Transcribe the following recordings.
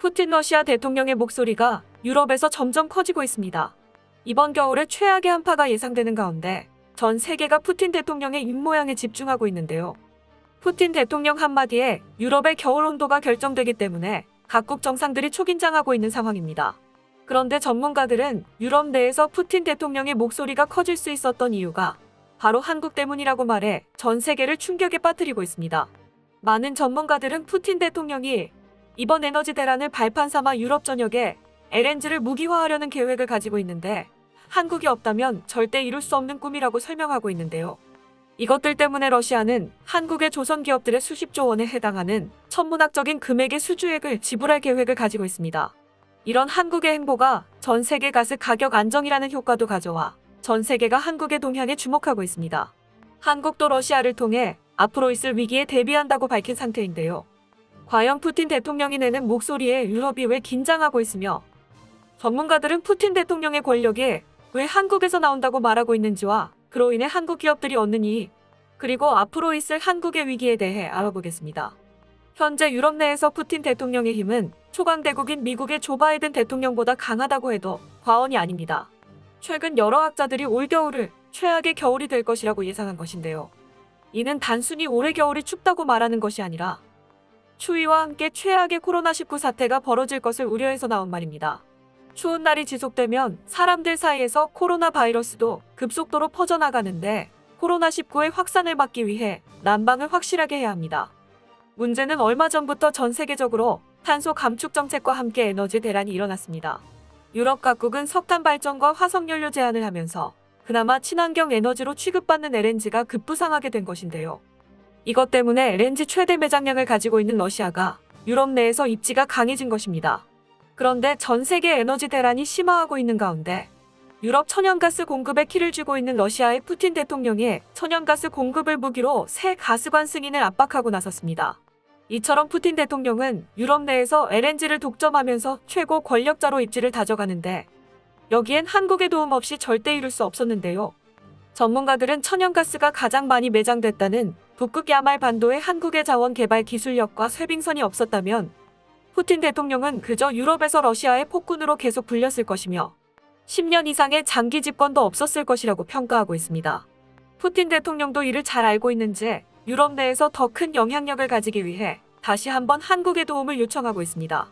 푸틴 러시아 대통령의 목소리가 유럽에서 점점 커지고 있습니다. 이번 겨울에 최악의 한파가 예상되는 가운데 전 세계가 푸틴 대통령의 입모양에 집중하고 있는데요. 푸틴 대통령 한마디에 유럽의 겨울 온도가 결정되기 때문에 각국 정상들이 초긴장하고 있는 상황입니다. 그런데 전문가들은 유럽 내에서 푸틴 대통령의 목소리가 커질 수 있었던 이유가 바로 한국 때문이라고 말해 전 세계를 충격에 빠뜨리고 있습니다. 많은 전문가들은 푸틴 대통령이 이번 에너지 대란을 발판 삼아 유럽 전역에 LNG를 무기화하려는 계획을 가지고 있는데 한국이 없다면 절대 이룰 수 없는 꿈이라고 설명하고 있는데요. 이것들 때문에 러시아는 한국의 조선 기업들의 수십조 원에 해당하는 천문학적인 금액의 수주액을 지불할 계획을 가지고 있습니다. 이런 한국의 행보가 전 세계 가스 가격 안정이라는 효과도 가져와 전 세계가 한국의 동향에 주목하고 있습니다. 한국도 러시아를 통해 앞으로 있을 위기에 대비한다고 밝힌 상태인데요. 과연 푸틴 대통령이 내는 목소리에 유럽이 왜 긴장하고 있으며 전문가들은 푸틴 대통령의 권력이 왜 한국에서 나온다고 말하고 있는지와 그로 인해 한국 기업들이 얻는 이익, 그리고 앞으로 있을 한국의 위기에 대해 알아보겠습니다. 현재 유럽 내에서 푸틴 대통령의 힘은 초강대국인 미국의 조 바이든 대통령보다 강하다고 해도 과언이 아닙니다. 최근 여러 학자들이 올겨울을 최악의 겨울이 될 것이라고 예상한 것인데요. 이는 단순히 올해 겨울이 춥다고 말하는 것이 아니라 추위와 함께 최악의 코로나19 사태가 벌어질 것을 우려해서 나온 말입니다. 추운 날이 지속되면 사람들 사이에서 코로나 바이러스도 급속도로 퍼져나가는데 코로나19의 확산을 막기 위해 난방을 확실하게 해야 합니다. 문제는 얼마 전부터 전 세계적으로 탄소 감축 정책과 함께 에너지 대란이 일어났습니다. 유럽 각국은 석탄 발전과 화석연료 제한을 하면서 그나마 친환경 에너지로 취급받는 LNG가 급부상하게 된 것인데요. 이것 때문에 LNG 최대 매장량을 가지고 있는 러시아가 유럽 내에서 입지가 강해진 것입니다. 그런데 전 세계 에너지 대란이 심화하고 있는 가운데 유럽 천연가스 공급에 키를 쥐고 있는 러시아의 푸틴 대통령이 천연가스 공급을 무기로 새 가스관 승인을 압박하고 나섰습니다. 이처럼 푸틴 대통령은 유럽 내에서 LNG를 독점하면서 최고 권력자로 입지를 다져가는데 여기엔 한국의 도움 없이 절대 이룰 수 없었는데요. 전문가들은 천연가스가 가장 많이 매장됐다는 북극 야말 반도의 한국의 자원 개발 기술력과 쇄빙선이 없었다면 푸틴 대통령은 그저 유럽에서 러시아의 폭군으로 계속 불렸을 것이며 10년 이상의 장기 집권도 없었을 것이라고 평가하고 있습니다. 푸틴 대통령도 이를 잘 알고 있는지 유럽 내에서 더 큰 영향력을 가지기 위해 다시 한번 한국의 도움을 요청하고 있습니다.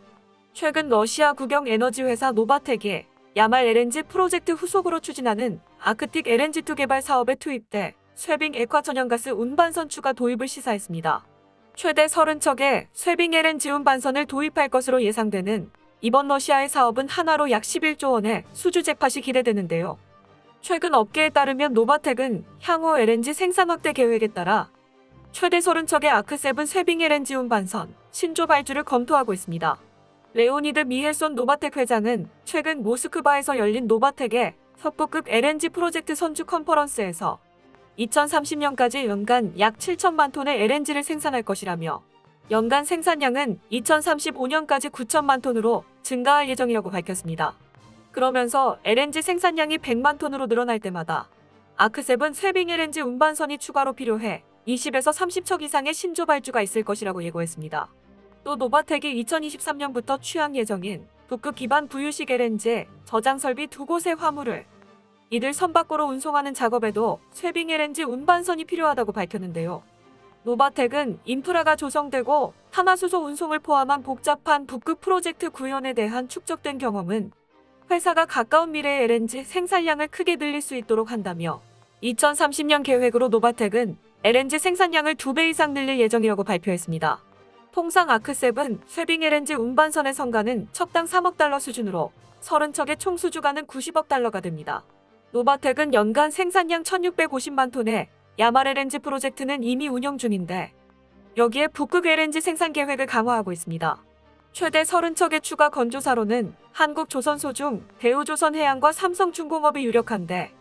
최근 러시아 국영 에너지 회사 노바텍이 야말 LNG 프로젝트 후속으로 추진하는 아크틱 LNG2 개발 사업에 투입돼 쇄빙 액화 천연가스 운반선 추가 도입을 시사했습니다. 최대 30척의 쇄빙 LNG 운반선을 도입할 것으로 예상되는 이번 러시아의 사업은 하나로 약 11조 원의 수주 잭팟이 기대되는데요. 최근 업계에 따르면 노바텍은 향후 LNG 생산 확대 계획에 따라 최대 30척의 아크7 쇄빙 LNG 운반선 신조 발주를 검토하고 있습니다. 레오니드 미헬손 노바텍 회장은 최근 모스크바에서 열린 노바텍의 협곡급 LNG 프로젝트 선주 컨퍼런스에서 2030년까지 연간 약 7천만 톤의 LNG를 생산할 것이라며 연간 생산량은 2035년까지 9천만 톤으로 증가할 예정이라고 밝혔습니다. 그러면서 LNG 생산량이 100만 톤으로 늘어날 때마다 아크7 쇄빙 LNG 운반선이 추가로 필요해 20에서 30척 이상의 신조 발주가 있을 것이라고 예고했습니다. 또 노바텍이 2023년부터 취항 예정인 북극 기반 부유식 LNG 저장 설비 2곳의 화물을 이들 선 밖으로 운송하는 작업에도 쇄빙 LNG 운반선이 필요하다고 밝혔는데요. 노바텍은 인프라가 조성되고 탄화수소 운송을 포함한 복잡한 북극 프로젝트 구현에 대한 축적된 경험은 회사가 가까운 미래의 LNG 생산량을 크게 늘릴 수 있도록 한다며 2030년 계획으로 노바텍은 LNG 생산량을 2배 이상 늘릴 예정이라고 발표했습니다. 통상 아크7 쇄빙 LNG 운반선의 성가는 척당 3억 달러 수준으로 30척의 총 수주가는 90억 달러가 됩니다. 노바텍은 연간 생산량 1650만 톤의 야말 LNG 프로젝트는 이미 운영 중인데 여기에 북극 LNG 생산 계획을 강화하고 있습니다. 최대 30척의 추가 건조사로는 한국조선소중, 대우조선해양과 삼성중공업이 유력한데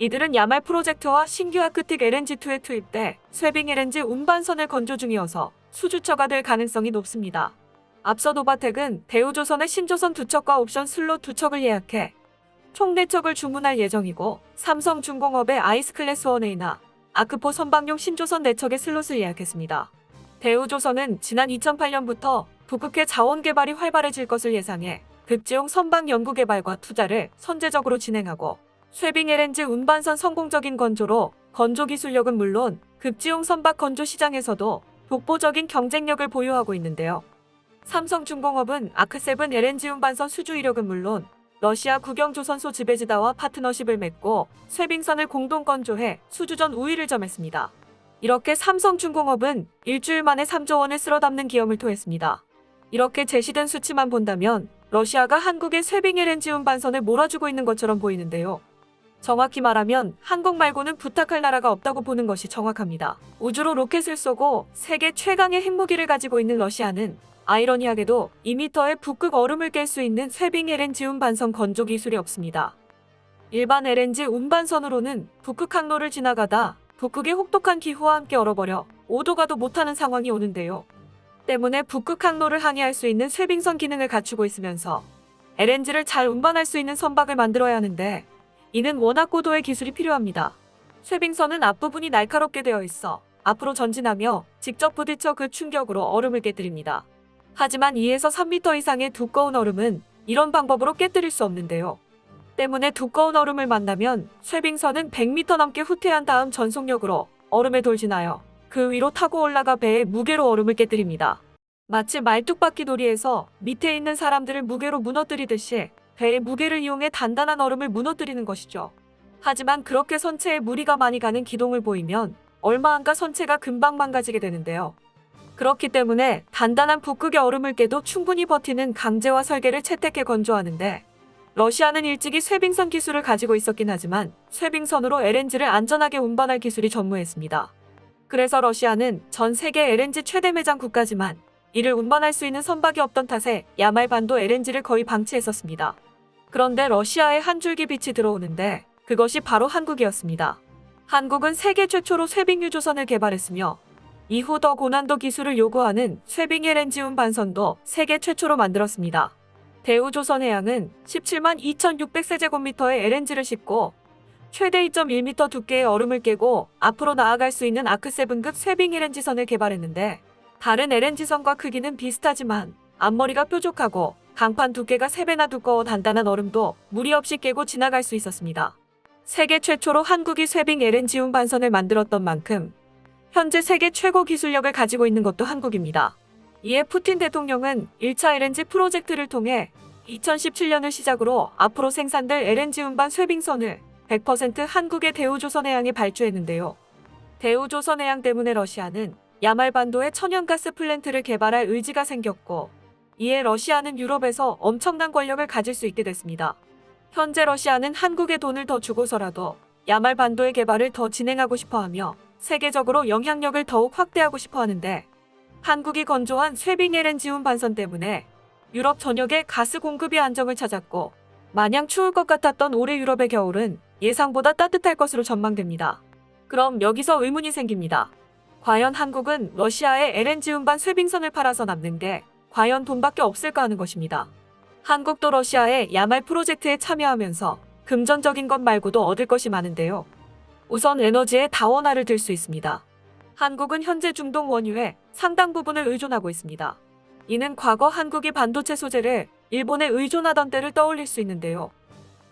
이들은 야말 프로젝트와 신규 아크틱 LNG2에 투입돼 쇄빙 LNG 운반선을 건조 중이어서 수주처가 될 가능성이 높습니다. 앞서 노바텍은 대우조선의 신조선 2척과 옵션 슬롯 2척을 예약해 총 4척을 주문할 예정이고 삼성중공업의 아이스클래스 1A나 아크포 선박용 신조선 4척의 슬롯을 예약했습니다. 대우조선은 지난 2008년부터 북극해 자원 개발이 활발해질 것을 예상해 극지용 선박 연구 개발과 투자를 선제적으로 진행하고 쇠빙 LNG 운반선 성공적인 건조로 건조 기술력은 물론 극지용 선박 건조 시장에서도 독보적인 경쟁력을 보유하고 있는데요. 삼성중공업은 아크7 LNG 운반선 수주 이력은 물론 러시아 국영조선소 지베즈다와 파트너십을 맺고 쇠빙선을 공동 건조해 수주전 우위를 점했습니다. 이렇게 삼성중공업은 일주일 만에 3조 원을 쓸어 담는 기염을 토했습니다. 이렇게 제시된 수치만 본다면 러시아가 한국의 쇠빙 LNG 운반선을 몰아주고 있는 것처럼 보이는데요. 정확히 말하면 한국 말고는 부탁할 나라가 없다고 보는 것이 정확합니다. 우주로 로켓을 쏘고 세계 최강의 핵무기를 가지고 있는 러시아는 아이러니하게도 2m의 북극 얼음을 깰 수 있는 쇠빙 LNG 운반선 건조 기술이 없습니다. 일반 LNG 운반선으로는 북극 항로를 지나가다 북극의 혹독한 기후와 함께 얼어버려 오도 가도 못하는 상황이 오는데요. 때문에 북극 항로를 항해할 수 있는 쇠빙선 기능을 갖추고 있으면서 LNG를 잘 운반할 수 있는 선박을 만들어야 하는데 이는 워낙 고도의 기술이 필요합니다. 쇠빙선은 앞부분이 날카롭게 되어 있어 앞으로 전진하며 직접 부딪혀 그 충격으로 얼음을 깨뜨립니다. 하지만 2에서 3m 이상의 두꺼운 얼음은 이런 방법으로 깨뜨릴 수 없는데요. 때문에 두꺼운 얼음을 만나면 쇠빙선은 100m 넘게 후퇴한 다음 전속력으로 얼음에 돌진하여 그 위로 타고 올라가 배의 무게로 얼음을 깨뜨립니다. 마치 말뚝박기 놀이에서 밑에 있는 사람들을 무게로 무너뜨리듯이 배의 무게를 이용해 단단한 얼음을 무너뜨리는 것이죠. 하지만 그렇게 선체에 무리가 많이 가는 기동을 보이면 얼마 안 가 선체가 금방 망가지게 되는데요. 그렇기 때문에 단단한 북극의 얼음을 깨도 충분히 버티는 강제와 설계를 채택해 건조하는데 러시아는 일찍이 쇠빙선 기술을 가지고 있었긴 하지만 쇠빙선으로 LNG를 안전하게 운반할 기술이 전무했습니다. 그래서 러시아는 전 세계 LNG 최대 매장 국가지만 이를 운반할 수 있는 선박이 없던 탓에 야말반도 LNG를 거의 방치했었습니다. 그런데 러시아에 한 줄기 빛이 들어오는데 그것이 바로 한국이었습니다. 한국은 세계 최초로 쇠빙 유조선을 개발했으며 이후 더 고난도 기술을 요구하는 쇠빙 LNG 운반선도 세계 최초로 만들었습니다. 대우조선해양은 17만 2,600세제곱미터의 LNG를 싣고 최대 2.1m 두께의 얼음을 깨고 앞으로 나아갈 수 있는 아크7급 쇠빙 LNG선을 개발했는데 다른 LNG선과 크기는 비슷하지만 앞머리가 뾰족하고 강판 두께가 3배나 두꺼워 단단한 얼음도 무리 없이 깨고 지나갈 수 있었습니다. 세계 최초로 한국이 쇠빙 LNG 운반선을 만들었던 만큼 현재 세계 최고 기술력을 가지고 있는 것도 한국입니다. 이에 푸틴 대통령은 1차 LNG 프로젝트를 통해 2017년을 시작으로 앞으로 생산될 LNG 운반 쇠빙선을 100% 한국의 대우조선해양에 발주했는데요. 대우조선해양 때문에 러시아는 야말반도에 천연가스 플랜트를 개발할 의지가 생겼고 이에 러시아는 유럽에서 엄청난 권력을 가질 수 있게 됐습니다. 현재 러시아는 한국에 돈을 더 주고서라도 야말반도의 개발을 더 진행하고 싶어하며 세계적으로 영향력을 더욱 확대하고 싶어하는데 한국이 건조한 쇠빙 LNG 운반선 때문에 유럽 전역에 가스 공급이 안정을 찾았고 마냥 추울 것 같았던 올해 유럽의 겨울은 예상보다 따뜻할 것으로 전망됩니다. 그럼 여기서 의문이 생깁니다. 과연 한국은 러시아에 LNG 운반 쇠빙선을 팔아서 남는 게 과연 돈밖에 없을까 하는 것입니다. 한국도 러시아의 야말 프로젝트에 참여하면서 금전적인 것 말고도 얻을 것이 많은데요. 우선 에너지의 다원화를 들 수 있습니다. 한국은 현재 중동 원유에 상당 부분을 의존하고 있습니다. 이는 과거 한국이 반도체 소재를 일본에 의존하던 때를 떠올릴 수 있는데요.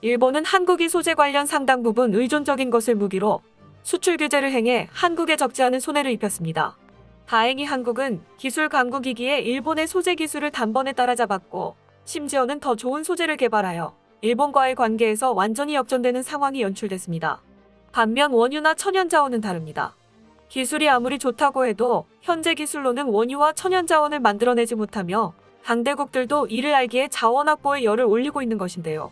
일본은 한국이 소재 관련 상당 부분 의존적인 것을 무기로 수출 규제를 행해 한국에 적지 않은 손해를 입혔습니다. 다행히 한국은 기술 강국이기에 일본의 소재 기술을 단번에 따라잡았고 심지어는 더 좋은 소재를 개발하여 일본과의 관계에서 완전히 역전되는 상황이 연출됐습니다. 반면 원유나 천연자원은 다릅니다. 기술이 아무리 좋다고 해도 현재 기술로는 원유와 천연자원을 만들어내지 못하며 강대국들도 이를 알기에 자원 확보에 열을 올리고 있는 것인데요.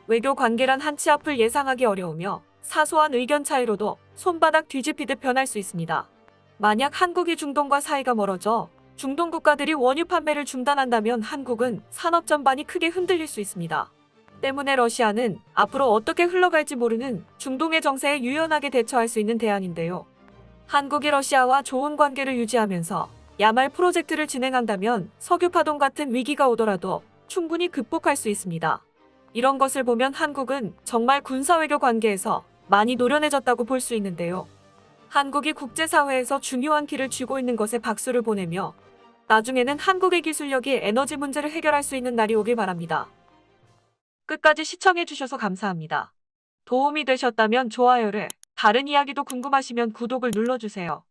외교 관계란 한치 앞을 예상하기 어려우며 사소한 의견 차이로도 손바닥 뒤집히듯 변할 수 있습니다. 만약 한국이 중동과 사이가 멀어져 중동 국가들이 원유 판매를 중단한다면 한국은 산업 전반이 크게 흔들릴 수 있습니다. 때문에 러시아는 앞으로 어떻게 흘러갈지 모르는 중동의 정세에 유연하게 대처할 수 있는 대안인데요. 한국이 러시아와 좋은 관계를 유지하면서 야말 프로젝트를 진행한다면 석유 파동 같은 위기가 오더라도 충분히 극복할 수 있습니다. 이런 것을 보면 한국은 정말 군사외교 관계에서 많이 노련해졌다고 볼 수 있는데요. 한국이 국제사회에서 중요한 키를 쥐고 있는 것에 박수를 보내며 나중에는 한국의 기술력이 에너지 문제를 해결할 수 있는 날이 오길 바랍니다. 끝까지 시청해주셔서 감사합니다. 도움이 되셨다면 좋아요를, 다른 이야기도 궁금하시면 구독을 눌러주세요.